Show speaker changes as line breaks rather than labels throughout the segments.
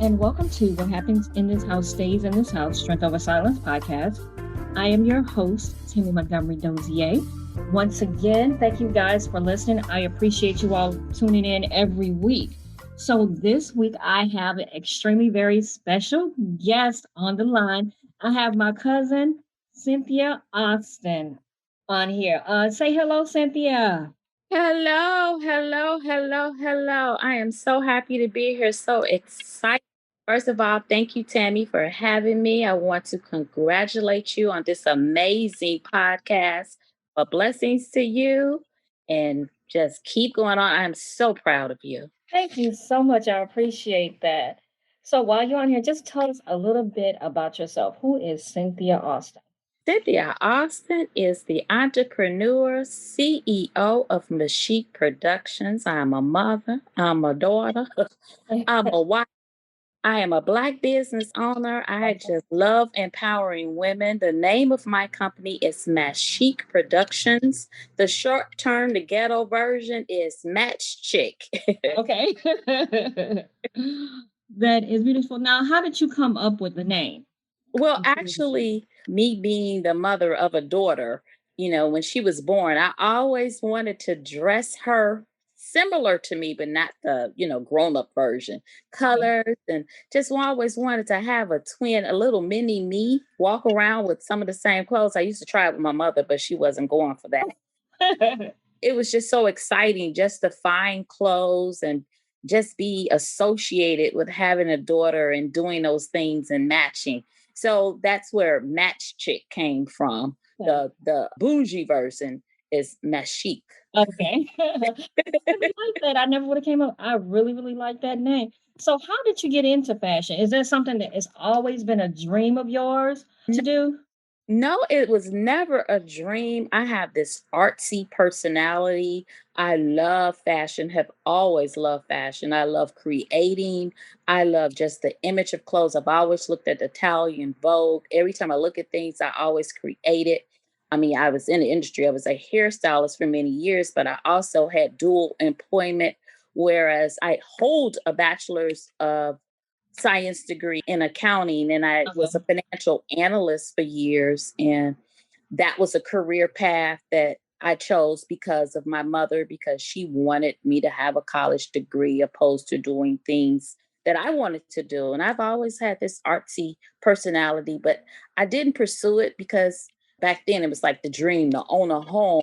and welcome to What Happens in This House Stays in This House, Strength Over Silence podcast. I am your host, Tammy Montgomery Dozier. Once again, thank you guys for listening. I appreciate you all tuning in every week. So this week, I have an extremely very special guest on the line. I have my cousin, Cynthia Austin, on here. Say hello, Cynthia.
Hello, hello, hello, hello. I am so happy to be here. So excited. First of all, thank you, Tammy, for having me. I want to congratulate you on this amazing podcast. But blessings to you and just keep going on. I'm so proud of you.
Thank you so much. I appreciate that. So while you're on here, just tell us a little bit about yourself. Who is Cynthia Austin?
Cynthia Austin is the entrepreneur, CEO of Mashique Productions. I'm a mother, I'm a daughter, I'm a wife. I am a Black business owner. I just love empowering women. The name of my company is Mashique Productions. The short term, the ghetto version is Match Chick.
Okay. That is beautiful. Now, how did you come up with the name?
Well, actually, me being the mother of a daughter, when she was born, I always wanted to dress her similar to me, but not the, grown up version. Colors and just always wanted to have a twin, a little mini me, walk around with some of the same clothes. I used to try it with my mother, but she wasn't going for that. It was just so exciting just to find clothes and just be associated with having a daughter and doing those things and matching. So that's where Match Chick came from. The bougie version is Mashique.
Okay. I like that. I never would have came up. I really, really like that name. So how did you get into fashion? Is that something that has always been a dream of yours to do?
No, it was never a dream. I have this artsy personality. I love fashion, have always loved fashion. I love creating. I love just the image of clothes. I've always looked at Italian Vogue. Every time I look at things, I always create it. I mean, I was in the industry. I was a hairstylist for many years, but I also had dual employment, whereas I hold a bachelor's of science degree in accounting, and I was a financial analyst for years. And that was a career path that I chose because of my mother, because she wanted me to have a college degree opposed to doing things that I wanted to do. And I've always had this artsy personality, but I didn't pursue it because back then it was like the dream to own a home,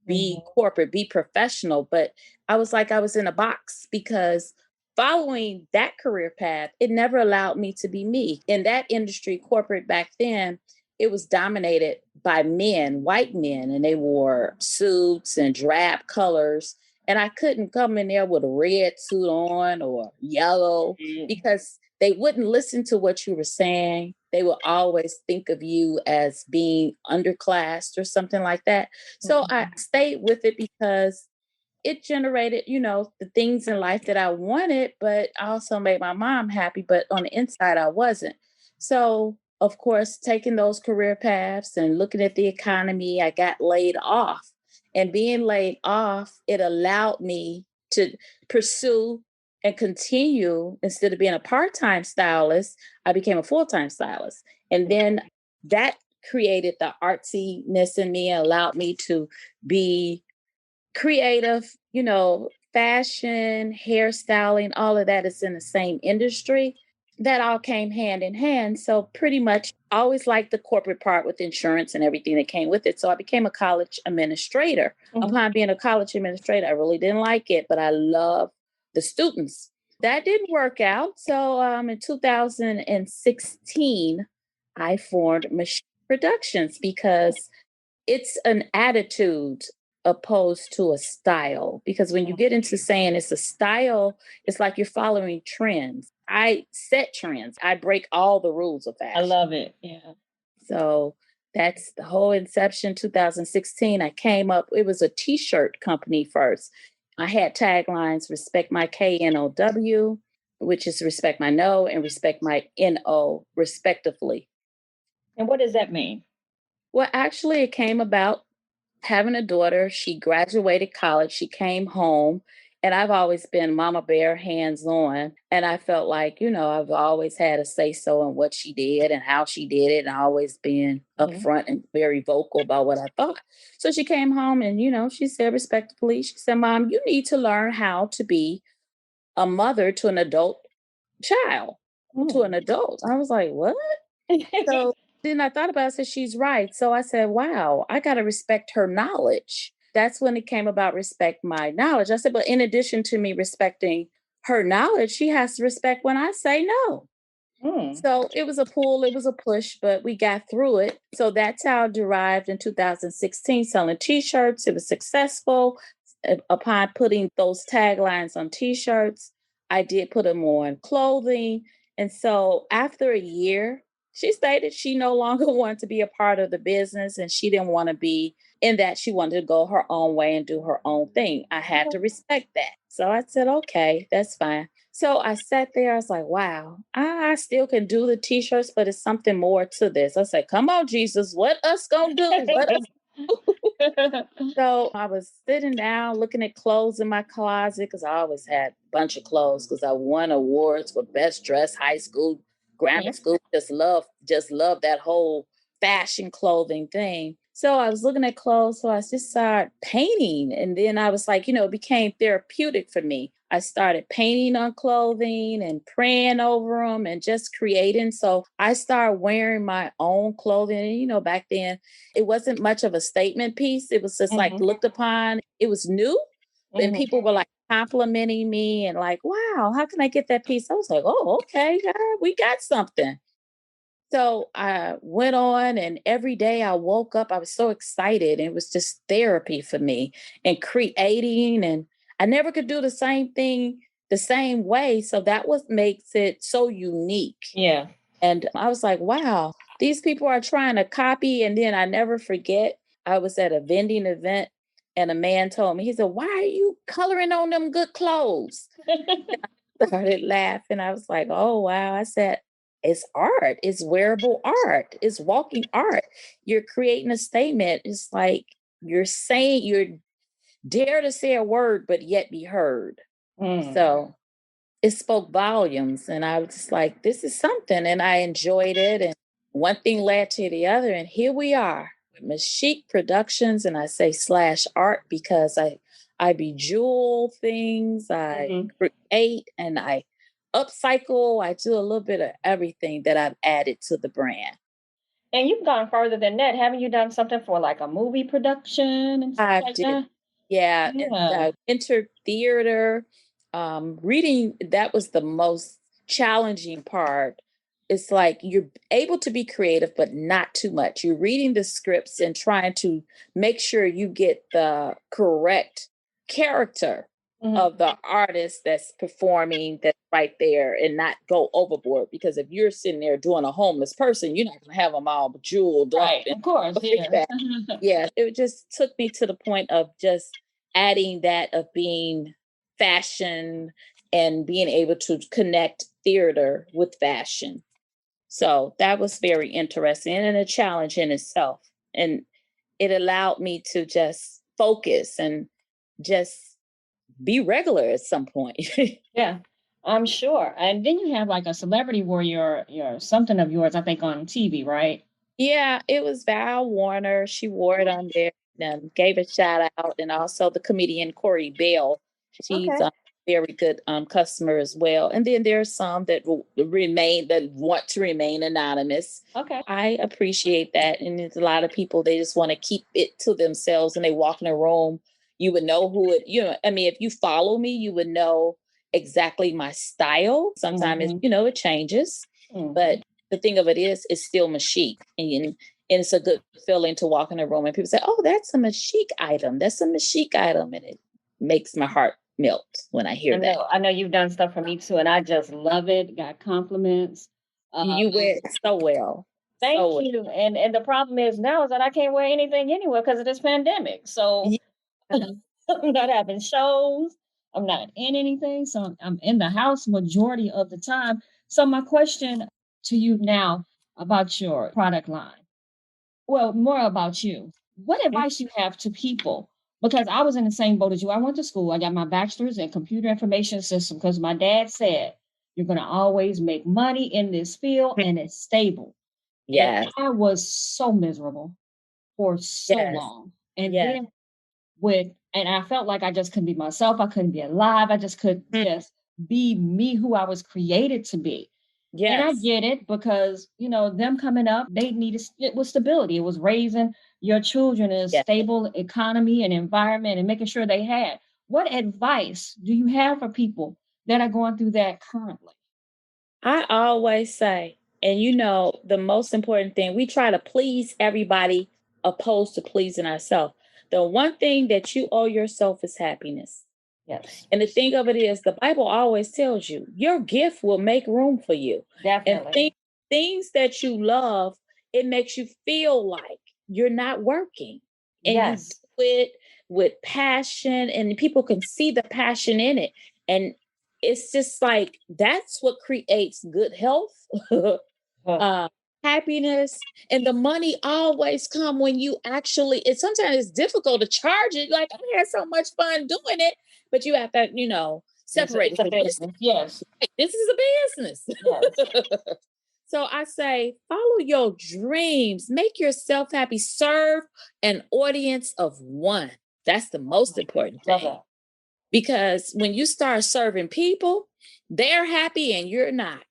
be corporate, be professional. But I was like, I was in a box because following that career path, it never allowed me to be me. In that industry, corporate back then, it was dominated by men, white men, and they wore suits and drab colors. And I couldn't come in there with a red suit on or yellow because they wouldn't listen to what you were saying. They would always think of you as being underclassed or something like that. So I stayed with it because it generated, the things in life that I wanted, but I also made my mom happy. But on the inside, I wasn't. So, of course, taking those career paths and looking at the economy, I got laid off. And being laid off, it allowed me to pursue and continue. Instead of being a part-time stylist, I became a full-time stylist. And then that created the artsiness in me, allowed me to be creative, fashion, hairstyling, all of that is in the same industry. That all came hand in hand. So pretty much I always liked the corporate part with insurance and everything that came with it. So I became a college administrator. Upon being a college administrator, I really didn't like it, but I love the students. That didn't work out. So in 2016, I formed Machine Productions because it's an attitude opposed to a style. Because when you get into saying it's a style, it's like you're following trends. I set trends. I break all the rules of fashion.
I love it. Yeah.
So that's the whole inception. 2016, I came up, it was a t-shirt company first. I had taglines, respect my KNOW, which is respect my no, and respect my NO, respectively.
And what does that mean?
Well, actually, it came about having a daughter. She graduated college. She came home And I've always been mama bear, hands on. And I felt like, I've always had a say so in what she did and how she did it. And I always been
Mhm.
upfront and very vocal about what I thought. So she came home and, she said respectfully, she said, Mom, you need to learn how to be a mother to an adult child, to an
Mm.
adult. I was like, what? So then I thought about it, I said, she's right. So I said, wow, I got to respect her knowledge. That's when it came about respect my knowledge. I said, but in addition to me respecting her knowledge, she has to respect when I say no.
Mm.
So it was a pull, it was a push, but we got through it. So that's how I derived in 2016 selling t-shirts. It was successful. Upon putting those taglines on t-shirts, I did put them on clothing. And so after a year, she stated she no longer wanted to be a part of the business and she didn't want to be in that. She wanted to go her own way and do her own thing. I had to respect that. So I said, okay, that's fine. So I sat there. I was like, wow, I still can do the t-shirts, but it's something more to this. I said, come on, Jesus, what us gonna do? What us so I was sitting down looking at clothes in my closet because I always had a bunch of clothes because I won awards for best dress, high school, grammar
Mhm.
school. Just love that whole fashion clothing thing. So I was looking at clothes, so I just started painting. And then I was like, it became therapeutic for me. I started painting on clothing and praying over them and just creating. So I started wearing my own clothing. And, back then it wasn't much of a statement piece. It was just like
Mhm.
looked upon. It was new. And
Mhm.
people were like complimenting me and like, wow, how can I get that piece? I was like, oh, okay, we got something. So I went on, and every day I woke up, I was so excited. And it was just therapy for me and creating. And I never could do the same thing the same way. So that was makes it so unique.
Yeah.
And I was like, wow, these people are trying to copy. And then I never forget, I was at a vending event and a man told me, he said, why are you coloring on them good clothes? Started laughing. I was like, oh, wow. I said, it's art. It's wearable art. It's walking art. You're creating a statement. It's like you're dare to say a word, but yet be heard.
Mm.
So it spoke volumes. And I was just like, this is something. And I enjoyed it. And one thing led to the other. And here we are with Mashique Productions. And I say slash art because I bejewel things, I
Mhm.
create, and I upcycle. I do a little bit of everything that I've added to the brand.
And you've gone further than that. Haven't you done something for like a movie production and stuff
I
like
did.
that?
Yeah, and
Yeah.
entered theater. Reading, that was the most challenging part. It's like you're able to be creative, but not too much. You're reading the scripts and trying to make sure you get the correct character
Mhm.
of the artist that's performing that's right there and not go overboard. Because if you're sitting there doing a homeless person, you're not going to have them all jeweled up
Right.
and
Of course.
like
Yeah.
that. Yeah, it just took me to the point of just adding that of being fashion and being able to connect theater with fashion. So that was very interesting and a challenge in itself. And it allowed me to just focus and just be regular at some point.
Yeah. I'm sure. And then you have like a celebrity warrior, something of yours, I think, on TV, right?
Yeah, it was Val Warner. She wore it on there and gave a shout out. And also the comedian Corey Bell. She's
Okay.
a very good customer as well. And then there's some that will remain, that want to remain anonymous.
Okay.
I appreciate that. And there's a lot of people, they just want to keep it to themselves and they walk in a room. You would know who it, I mean, if you follow me, you would know exactly my style. Sometimes,
Hmm.
it changes.
Hmm.
But the thing of it is, it's still Mashique. And it's a good feeling to walk in a room and people say, oh, that's a Mashique item. That's a Mashique item. And it makes my heart melt when I
I
hear that.
know. I know you've done stuff for me too, and I just love it. Got compliments.
You wear it so well.
Thank
So well.
you. And the problem is now is that I can't wear anything anywhere because of this pandemic. So
Yeah.
I'm not having shows. I'm not in anything. So I'm in the house majority of the time. So my question to you now about your product line. Well, more about you. What advice you have to people because I was in the same boat as you. I went to school. I got my bachelor's in computer information system because my dad said, you're going to always make money in this field and it's stable. And
Yes,
I was so miserable for so
yes,
long. And
yes,
then and I felt like I just couldn't be myself. I couldn't be alive. I just could
mm,
just be me who I was created to be. And I
yes,
get it because, them coming up, they needed it was stability. It was raising your children in a
yes.
stable economy and environment and making sure they had. What advice do you have for people that are going through that currently?
I always say, and the most important thing, we try to please everybody opposed to pleasing ourselves. The one thing that you owe yourself is happiness.
Yes,
And the thing of it is, the Bible always tells you your gift will make room for you. And
definitely.
things that you love, it makes you feel like you're not working. And you do
Yes.
it with passion, and people can see the passion in it. And it's just like that's what creates good health.
Uh,
uh Happiness, and the money always come when you actually, sometimes it's difficult to charge it, like I had so much fun doing it, but you have to separate
it's
it
a
from this.
business. Yes.
This is a business.
Yes.
So I say follow your dreams, make yourself happy, serve an audience of one. That's the most important
Love
thing,
that.
because when you start serving people, they're happy and you're not.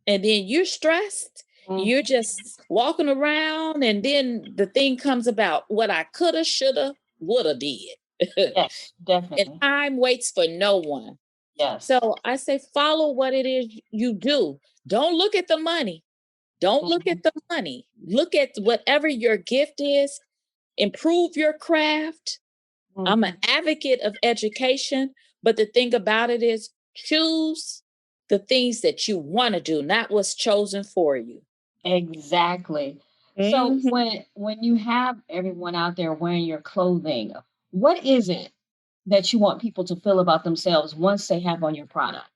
And then you're stressed.
Mm,
You're just walking around, and then the thing comes about what I coulda, shoulda, woulda did.
yes,
And
definitely.
time waits for no one.
Yes.
So I say, follow what it is you do. Don't look at the money. Don't look
Mhm,
at the money. Look at whatever your gift is. Improve your craft. I'm an
mhm.
advocate of education, but the thing about it is choose the things that you want to do, not what's chosen for you.
Exactly. So
Mhm.
when you have everyone out there wearing your clothing, what is it that you want people to feel about themselves once they have on your product?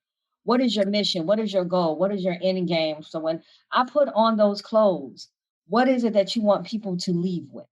What is your mission? What is your goal? What is your end game? So when I put on those clothes, what is it that you want people to leave with?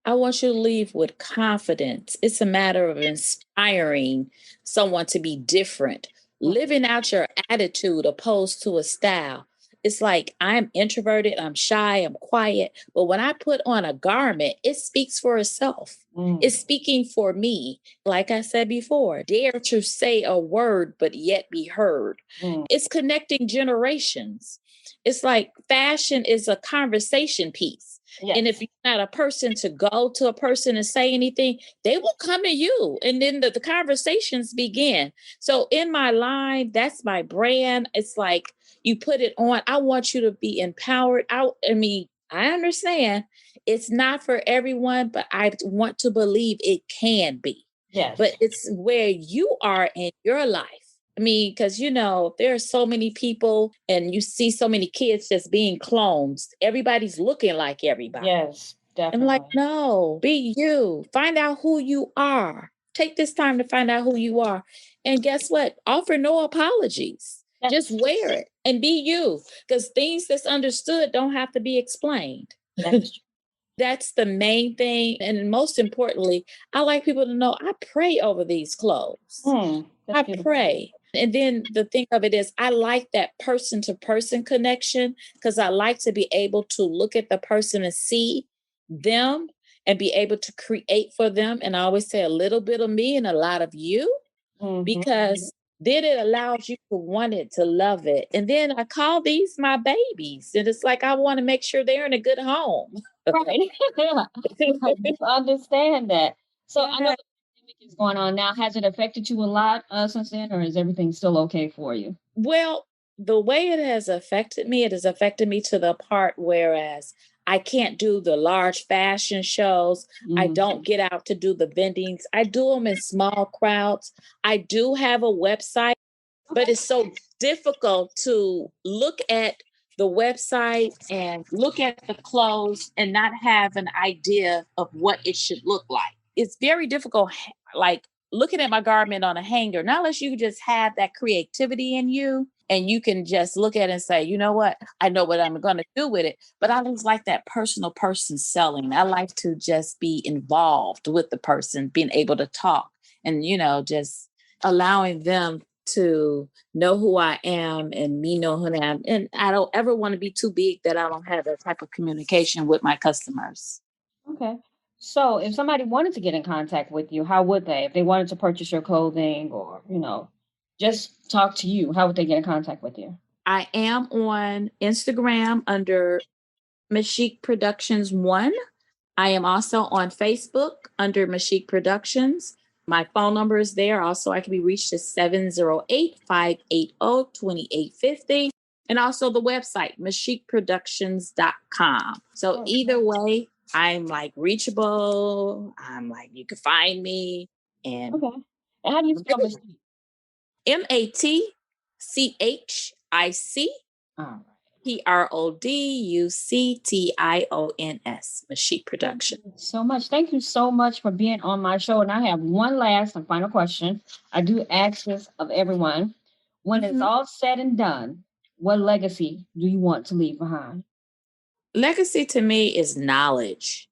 I want you to leave with confidence. It's a matter of inspiring someone to be different,
Mm,
living out your attitude opposed to a style. It's like I'm introverted, I'm shy, I'm quiet, but when I put on a garment, it speaks for itself.
mm,
It's speaking for me. Like I said before, dare to say a word, but yet be heard.
mm.
It's connecting generations. It's like fashion is a conversation piece, and if
Yes.
you're not a person to go to a person and say anything, they will come to you. And then the conversations begin. So in my line, that's my brand. It's like you put it on. I want you to be empowered. I mean, I understand it's not for everyone, but I want to believe it can be. But
Yes.
it's where you are in your life. I mean, because there are so many people, and you see so many kids just being clones. Everybody's looking like everybody.
Yes,
I'm like,
definitely.
no, be you. Find out who you are. Take this time to find out who you are. And guess what? Offer no apologies. Just
Yes,
wear it and be you. Because things that's understood don't have to be explained.
that is true.
That's the main thing. And most importantly, I like people to know I pray over these clothes.
That's
I
beautiful.
pray. And then the thing of it is, I like that person to person connection, because I like to be able to look at the person and see them and be able to create for them. And I always say a little bit of me and a lot of you,
Mhm.
because then it allows you to want it, to love it. And then I call these my babies. And it's like I want to make sure they're in a good home.
Right. Yeah. I do understand that. So I know
Yeah.
the pandemic is going on now. Has it affected you a lot since then, or is everything still okay for you?
Well, the way it has affected me, it has affected me to the part whereas I can't do the large fashion shows. I don't
Mhm.
get out to do the vendings. I do them in small crowds. I do have a website, but
Okay.
it's so difficult to look at the website and look at the clothes and not have an idea of what it should look like. It's very difficult, like looking at my garment on a hanger, not unless you just have that creativity in you and you can just look at it and say, you know what, I know what I'm going to do with it. But I just like that personal person selling. I like to just be involved with the person, being able to talk and, just allowing them to know who I am and me know who I am. And I don't ever want to be too big that I don't have that type of communication with my customers.
Okay. So if somebody wanted to get in contact with you, how would they? If they wanted to purchase your clothing or, just talk to you, how would they get in contact with you?
I am on Instagram under Mashik Productions 1. I am also on Facebook under Mashik Productions. My phone number is there. Also, I can be reached at 708-580-2850. And also the website, mashikproductions.com. So
Oh,
either way, I'm like reachable. I'm like, you can find me. And
okay. And how do you spell Mystique?
MATCHIC
All right.
PRODUCTIONS, Mashik
Thank
Production.
you so much. Thank you so much for being on my show. And I have one last and final question. I do ask this of everyone. When it's all said and done, what legacy do you want to leave behind?
Legacy to me is knowledge.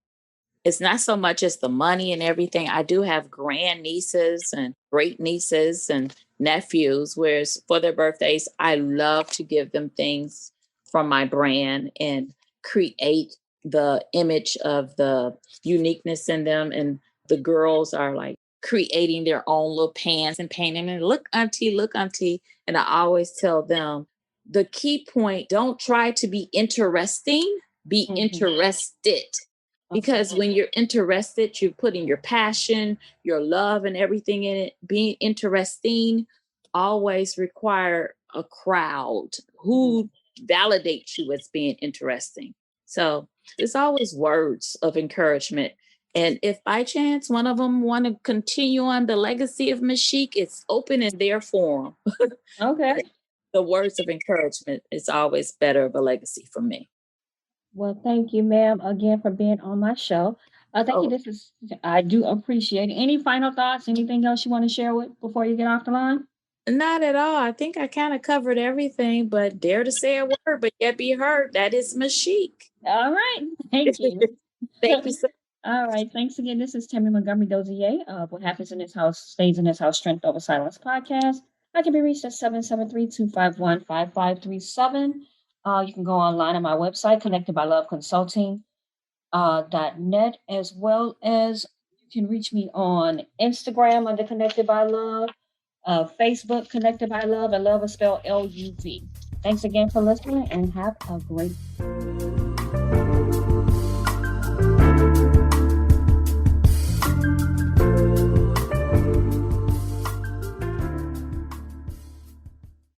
It's not so much as the money and everything. I do have grand nieces and great nieces and nephews, whereas for their birthdays, I love to give them things from my brand and create the image of the uniqueness in them. And the girls are like creating their own little pants and painting and look, auntie, look, auntie. And I always tell them the key point, don't try to be interesting, be interested. Because when you're interested, you're putting your passion, your love, and everything in it. Being interesting always require a crowd who validates you as being interesting. So it's always words of encouragement. And if by chance one of them want to continue on the legacy of Mashik, it's open in their forum.
Okay.
The words of encouragement is always better of a legacy for me.
Well, thank you, ma'am, again for being on my show. Thank you.
Oh,
I do appreciate it. Any final thoughts? Anything else you want to share with before you get off the line?
not at all. I think I kind of covered everything, but dare to say a word, but yet be heard. That is Mashik.
All right. Thank you.
Thank you so
All right. Thanks again. This is Tammy Montgomery Dozier of What Happens in This House Stays in This House Strength Over Silence podcast. I can be reached at 773-251-5537. You can go online on my website, Connected by Love Consulting. .net, as well as you can reach me on Instagram under Connected by Love, Facebook Connected by Love, and love is spelled LUV. Thanks again for listening and have a great